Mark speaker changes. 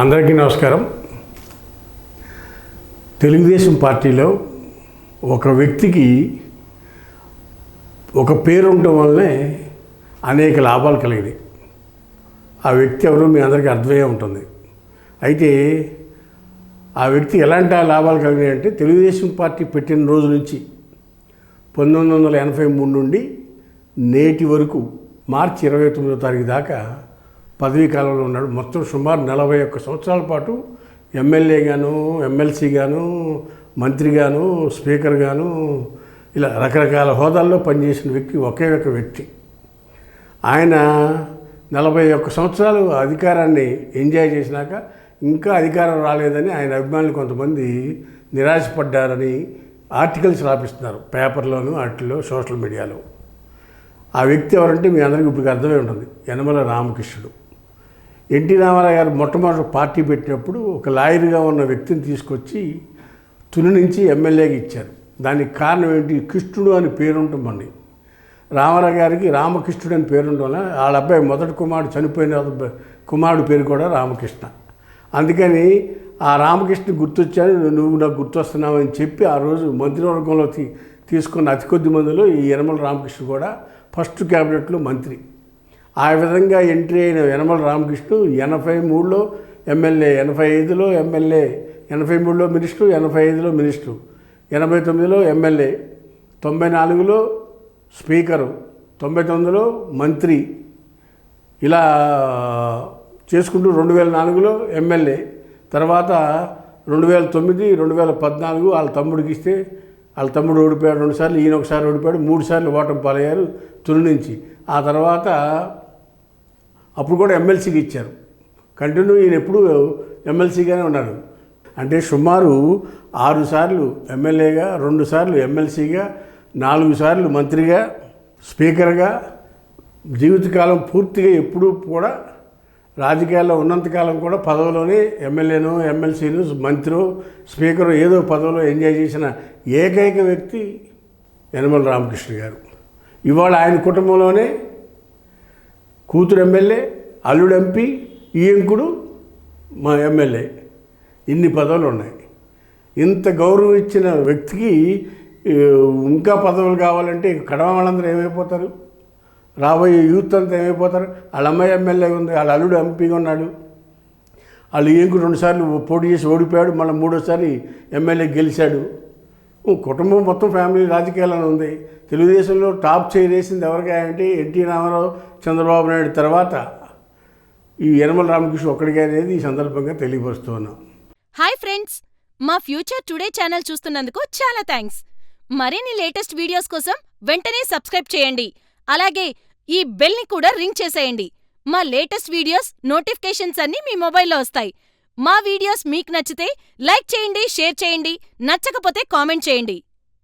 Speaker 1: అందరికీ నమస్కారం. తెలుగుదేశం పార్టీలో ఒక వ్యక్తికి ఒక పేరు ఉండటం వల్లనే అనేక లాభాలు కలిగినాయి. ఆ వ్యక్తి ఎవరో మీ అందరికీ అర్థమయ్యే ఉంటుంది. అయితే ఆ వ్యక్తి ఎలాంటి లాభాలు కలిగినాయి అంటే, తెలుగుదేశం పార్టీ పెట్టిన రోజు నుంచి 1983 నుండి నేటి వరకు మార్చి 29వ తారీఖు దాకా పదవీ కాలంలో ఉన్నాడు. మొత్తం సుమారు 41 సంవత్సరాల పాటు ఎమ్మెల్యేగాను, ఎమ్మెల్సీగాను, మంత్రిగాను, స్పీకర్గాను ఇలా రకరకాల హోదాల్లో పనిచేసిన వ్యక్తి ఒకే ఒక వ్యక్తి. ఆయన 41 సంవత్సరాలు అధికారాన్ని ఎంజాయ్ చేసినాక ఇంకా అధికారం రాలేదని ఆయన అభిమానులు కొంతమంది నిరాశపడ్డారని ఆర్టికల్స్ రాపిస్తున్నారు పేపర్లోను, వాటిల్లో, సోషల్ మీడియాలో. ఆ వ్యక్తి ఎవరంటే మీ అందరికీ ఇప్పుడు అర్థమై ఉంటుంది. యనమల రామకృష్ణుడు. ఎన్టీ రామారావు గారు మొట్టమొదటి పార్టీ పెట్టినప్పుడు ఒక లాయర్గా ఉన్న వ్యక్తిని తీసుకొచ్చి తుని నుంచి ఎమ్మెల్యేగా ఇచ్చారు. దానికి కారణం ఏంటి? కృష్ణుడు అని పేరుంటుందండి. రామారావు గారికి రామకృష్ణుడు అని పేరుండడం వల్ల వాళ్ళ అబ్బాయి మొదటి కుమారుడు చనిపోయిన కుమారుడు పేరు కూడా రామకృష్ణ. అందుకని ఆ రామకృష్ణ గుర్తొచ్చాను, నువ్వు నాకు గుర్తొస్తున్నావు అని చెప్పి ఆ రోజు మంత్రివర్గంలో తీసుకున్న అతి కొద్ది మందిలో ఈ యనమల రామకృష్ణ కూడా ఫస్ట్ క్యాబినెట్లో మంత్రి. ఆ విధంగా ఎంట్రీ అయిన యనమల రామకృష్ణ 83లో ఎమ్మెల్యే, 85లో ఎమ్మెల్యే, 83లో మినిస్టరు, 85లో మినిస్టరు, 89లో ఎమ్మెల్యే, 94లో స్పీకరు, 99లో మంత్రి, ఇలా చేసుకుంటూ 2004లో ఎమ్మెల్యే. తర్వాత 2009, 2014 వాళ్ళ తమ్ముడికి ఇస్తే వాళ్ళ తమ్ముడు ఓడిపోయాడు 2 సార్లు, ఈయన ఒకసారి ఓడిపోయాడు, 3 సార్లు ఓటమి పాలయ్యారు తుని నుంచి. ఆ తర్వాత అప్పుడు కూడా ఎమ్మెల్సీకి ఇచ్చారు. కంటిన్యూ ఈయన ఎప్పుడు ఎమ్మెల్సీగానే ఉన్నాడు. అంటే సుమారు 6 సార్లు ఎమ్మెల్యేగా, 2 సార్లు ఎమ్మెల్సీగా, 4 సార్లు మంత్రిగా, స్పీకర్గా, జీవితకాలం పూర్తిగా ఎప్పుడూ కూడా రాజకీయాల్లో ఉన్నంతకాలం కూడా పదవిలోనే ఎమ్మెల్యేను, ఎమ్మెల్సీను, మంత్రి, స్పీకరు ఏదో పదవిలో ఎంజాయ్ చేసిన ఏకైక వ్యక్తి యనమల రామకృష్ణ గారు. ఇవాళ ఆయన కుటుంబంలోనే కూతురు ఎమ్మెల్యే, అల్లుడు ఎంపీ, ఈయంకుడు మా ఎమ్మెల్యే, ఇన్ని పదవులు ఉన్నాయి. ఇంత గౌరవం ఇచ్చిన వ్యక్తికి ఇంకా పదవులు కావాలంటే కడవ వాళ్ళందరూ ఏమైపోతారు? రాబోయే యూత్ అంతా ఏమైపోతారు? వాళ్ళ అమ్మాయి ఎమ్మెల్యే ఉంది, వాళ్ళ అల్లుడు ఎంపీగా ఉన్నాడు, వాళ్ళు ఈయంకుడు 2 సార్లు పోటీ చేసి ఓడిపోయాడు, మళ్ళీ 3వసారి ఎమ్మెల్యే గెలిచాడు. కుటుంబం మొత్తం ఫ్యామిలీ రాజకీయాలను ఉంది. తెలుగుదేశంలో టాప్ చైర్ వేసింది ఎవరికా అంటే ఎన్టీ రామారావు, చంద్రబాబు నాయుడు తర్వాత ఈ యనమల రామకృష్ణ ఒక్కడిగా అనేది ఈ సందర్భంగా తెలియపరుస్తున్నాం.
Speaker 2: హాయ్ ఫ్రెండ్స్, మా ఫ్యూచర్ టుడే ఛానల్ చూస్తున్నందుకు చాలా థ్యాంక్స్. మరిన్ని లేటెస్ట్ వీడియోస్ కోసం వెంటనే సబ్స్క్రైబ్ చేయండి. అలాగే ఈ బెల్ ని కూడా రింగ్ చేసేయండి. మా లేటెస్ట్ వీడియోస్ నోటిఫికేషన్స్ అన్నీ మీ మొబైల్లో వస్తాయి. మా వీడియోస్ మీకు నచ్చితే లైక్ చేయండి, షేర్ చేయండి, నచ్చకపోతే కామెంట్ చేయండి.